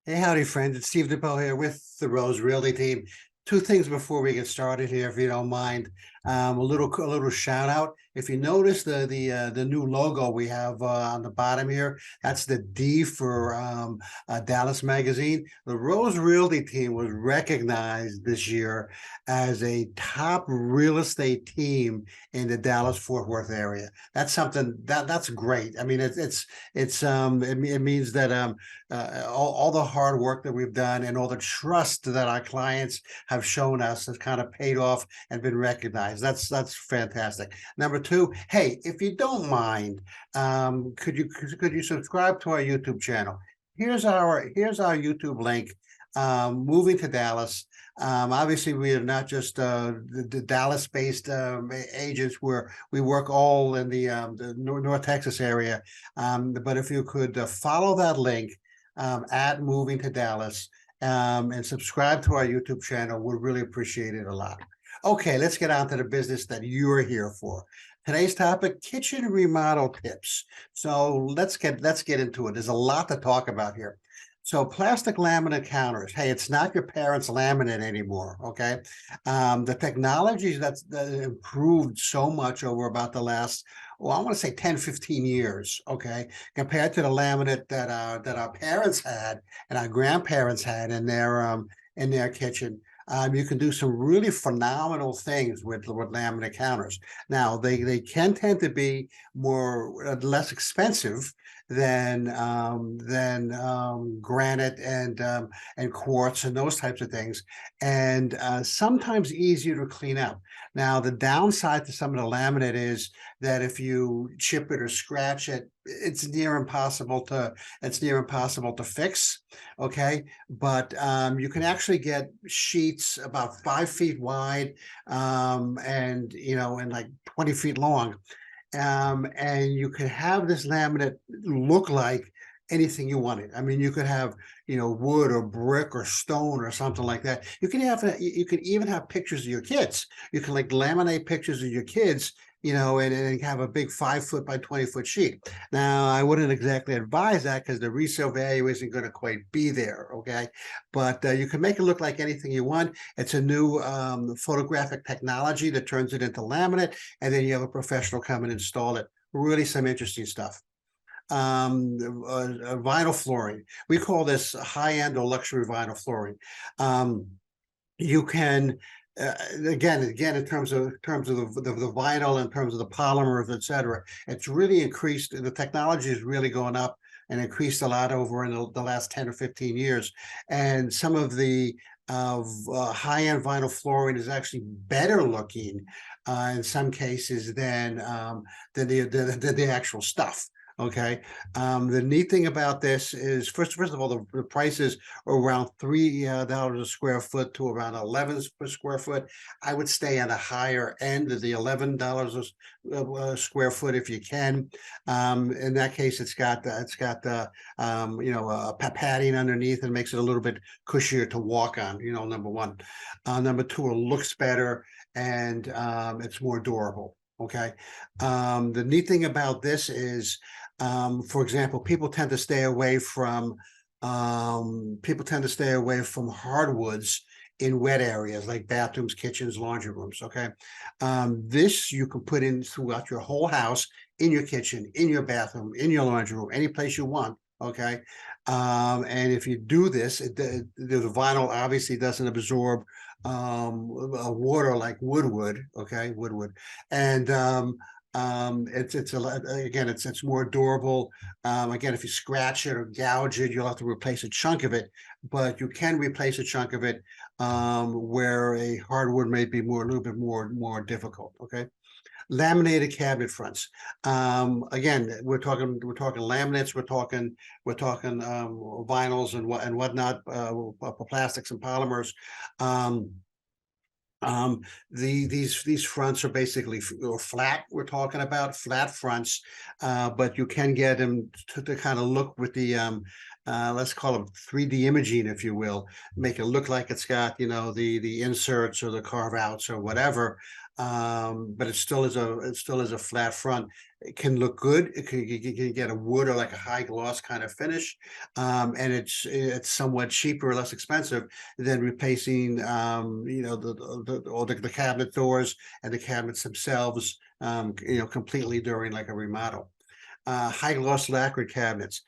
Hey, howdy, friends. It's Steve DePoe here with the Rose Realty team. Two things before we get started here, if you don't mind. A little shout out. If you notice the new logo we have on the bottom here, that's the D for Dallas Magazine. The Rose Realty team was recognized this year as a top real estate team in the Dallas Fort Worth area. That's something that's great. I mean, it means that all the hard work that we've done and all the trust that our clients have shown us has kind of paid off and been recognized. That's fantastic. Number two, hey, if you don't mind, could you subscribe to our YouTube channel? Here's our YouTube link. Moving to Dallas. Obviously, we are not just the Dallas-based agents. We work all in the North Texas area. But if you could follow that link at Moving to Dallas and subscribe to our YouTube channel, we'd really appreciate it a lot. Okay, let's get on to the business that you're here for. Today's topic: kitchen remodel tips. So let's get into it. There's a lot to talk about here. So plastic laminate counters. Hey, it's not your parents' laminate anymore. Okay, the technology that improved so much over about the last, well, I want to say 10, 15 years. Okay, compared to the laminate that our parents had and our grandparents had in their kitchen. You can do some really phenomenal things with laminate counters. Now, they can tend to be less expensive than granite and quartz and those types of things, and sometimes easier to clean up. Now, the downside to some of the laminate is that if you chip it or scratch it, it's near impossible to fix. Okay, but you can actually get sheets about 5 feet wide, and like 20 feet long, and you could have this laminate look like anything you wanted. I mean, you could have wood or brick or stone or something like that. You could even have pictures of your kids. You can like laminate pictures of your kids, and have a big 5 foot by 20 foot sheet. Now, I wouldn't exactly advise that because the resale value isn't going to quite be there. Okay, but you can make it look like anything you want. It's a new photographic technology that turns it into laminate, and then you have a professional come and install it. Really, some interesting stuff. Vinyl flooring. We call this high-end or luxury vinyl flooring. You can again in terms of the vinyl, in terms of the polymers, etc. It's really increased. The technology is really going up and increased a lot over in the last 10 or 15 years. And some of the high-end vinyl flooring is actually better looking in some cases than the actual stuff. Okay. The neat thing about this is, first of all, the prices are around $3 a square foot to around 11 per square foot. I would stay on the higher end of the $11 a square foot if you can. In that case, it's got the padding underneath and makes it a little bit cushier to walk on. Number one. Number two, it looks better and it's more durable. Okay. The neat thing about this is, for example, people tend to stay away from hardwoods in wet areas like bathrooms, kitchens, laundry rooms. Okay, this you can put in throughout your whole house, in your kitchen, in your bathroom, in your laundry room, any place you want. Okay, and if you do this, the vinyl obviously doesn't absorb water like wood would. Okay, wood would, and it's more durable. Again, if you scratch it or gouge it, you'll have to replace a chunk of it, but you can replace a chunk of it where a hardwood may be a little bit more difficult. Okay. Laminated cabinet fronts. Again, we're talking laminates. We're talking vinyls and whatnot, plastics and polymers. These fronts are basically flat. We're talking about flat fronts, but you can get them to kind of look with the let's call them 3D imaging, if you will, make it look like it's got the inserts or the carve outs or whatever. but it still is a flat front. It can look good. You can get a wood or like a high gloss kind of finish, and it's somewhat cheaper, less expensive than replacing the cabinet doors and the cabinets themselves, completely during like a remodel. High gloss lacquered cabinets.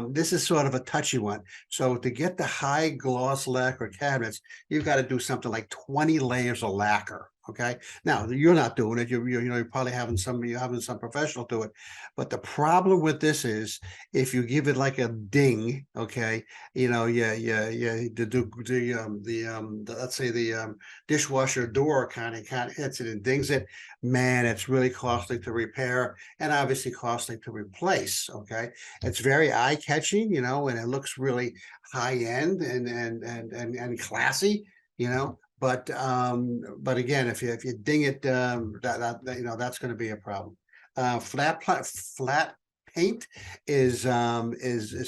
This is sort of a touchy one. So to get the high gloss lacquered cabinets, you've got to do something like 20 layers of lacquer. Okay. Now you're not doing it. You're probably having some professional do it. But the problem with this is if you give it like a ding, okay, let's say the dishwasher door kind of hits it and dings it, man, it's really costly to repair and obviously costly to replace. Okay. It's very eye-catching, and it looks really high-end and classy, but again, if you ding it, that's going to be a problem. Flat paint is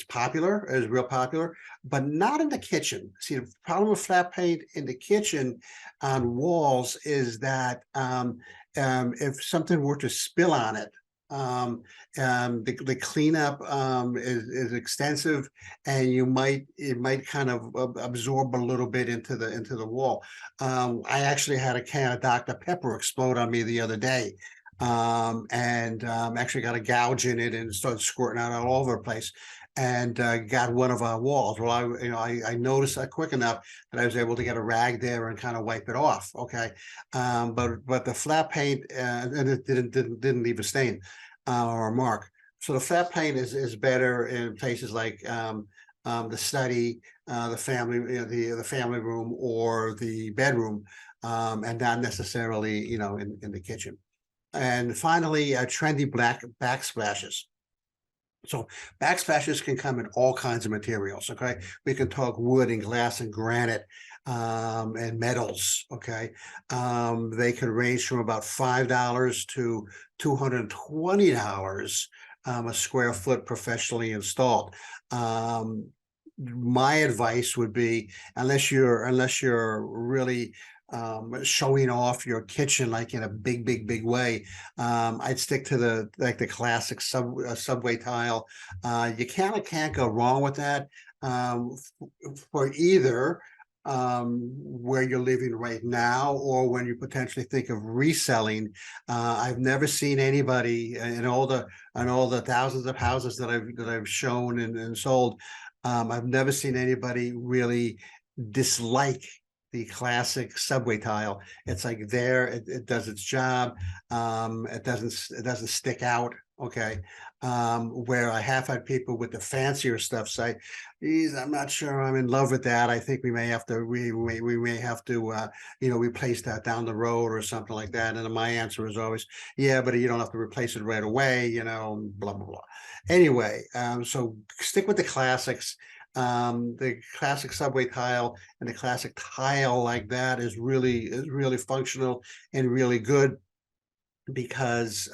popular, is real popular, but not in the kitchen. See, the problem with flat paint in the kitchen on walls is that if something were to spill on it, the cleanup is extensive, and it might kind of absorb a little bit into the wall. I actually had a can of Dr. Pepper explode on me the other day, and actually got a gouge in it and started squirting out all over the place, and got one of our walls. Well, I noticed that quick enough that I was able to get a rag there and kind of wipe it off. Okay, but the flat paint and it didn't leave a stain or a mark. So the flat paint is better in places like the study, the family, the family room or the bedroom, and not necessarily in the kitchen. And finally, trendy black backsplashes. So backsplashes can come in all kinds of materials. Okay, we can talk wood and glass and granite, and metals. Okay, they can range from about $5 to $220 a square foot professionally installed. My advice would be, unless you're really showing off your kitchen like in a big way, I'd stick to the classic subway tile. You can't go wrong with that, for either where you're living right now or when you potentially think of reselling. I've never seen anybody in all the thousands of houses that I've shown and sold. I've never seen anybody really dislike the classic subway tile. It's like it does its job. It doesn't stick out. Okay. Where I have had people with the fancier stuff say, geez, I'm not sure I'm in love with that. I think we may have to replace that down the road or something like that. And my answer is always, yeah, but you don't have to replace it right away, blah blah blah. Anyway, so stick with the classics. The classic subway tile and the classic tile like that is really functional and really good, because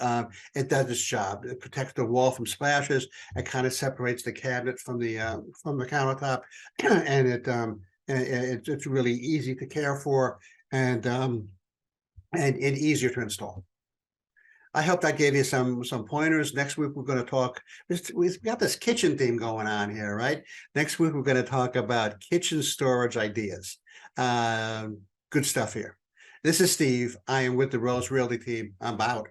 it does its job. It protects the wall from splashes. It kind of separates the cabinet from the countertop, and it's really easy to care for, and easier to install. I hope that gave you some pointers. Next week we're going to talk. We've got this kitchen theme going on here, right? Next week we're going to talk about kitchen storage ideas. Good stuff here. This is Steve. I am with the Rose Realty team. I'm out.